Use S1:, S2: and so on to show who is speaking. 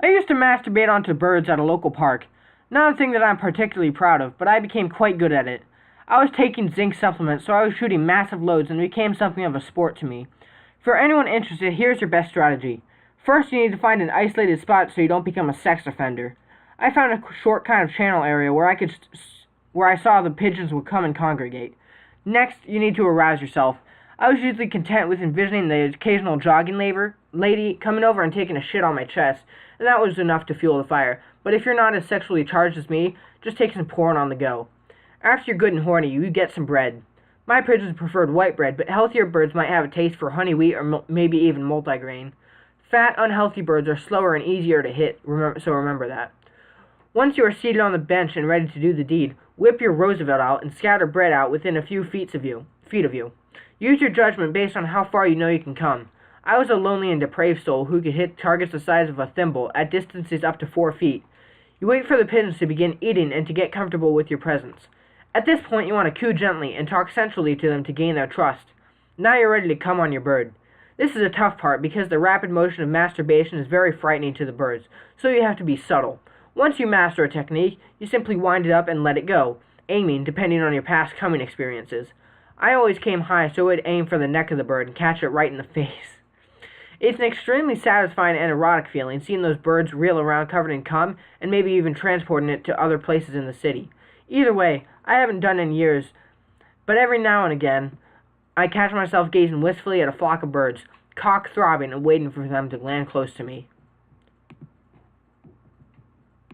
S1: I used to masturbate onto birds at a local park. Not a thing that I'm particularly proud of, but I became quite good at it. I was taking zinc supplements, so I was shooting massive loads and it became something of a sport to me. For anyone interested, here's your best strategy. First, you need to find an isolated spot so you don't become a sex offender. I found a short kind of channel area where I saw the pigeons would come and congregate. Next, you need to arouse yourself. I was usually content with envisioning the occasional jogging lady coming over and taking a shit on my chest, and that was enough to fuel the fire. But if you're not as sexually charged as me, just take some porn on the go. After you're good and horny, you get some bread. My pigeons preferred white bread, but healthier birds might have a taste for honey wheat or maybe even multigrain. Fat, unhealthy birds are slower and easier to hit, so remember that. Once you are seated on the bench and ready to do the deed, whip your Roosevelt out and scatter bread out within a few feet of you. Use your judgment based on how far you know you can come. I was a lonely and depraved soul who could hit targets the size of a thimble at distances up to 4 feet. You wait for the pigeons to begin eating and to get comfortable with your presence. At this point, you want to coo gently and talk sensually to them to gain their trust. Now you're ready to come on your bird. This is a tough part because the rapid motion of masturbation is very frightening to the birds, so you have to be subtle. Once you master a technique, you simply wind it up and let it go, aiming depending on your past coming experiences. I always came high so I would aim for the neck of the bird and catch it right in the face. It's an extremely satisfying and erotic feeling seeing those birds reel around covered in cum and maybe even transporting it to other places in the city. Either way, I haven't done it in years, but every now and again, I catch myself gazing wistfully at a flock of birds, cock throbbing and waiting for them to land close to me.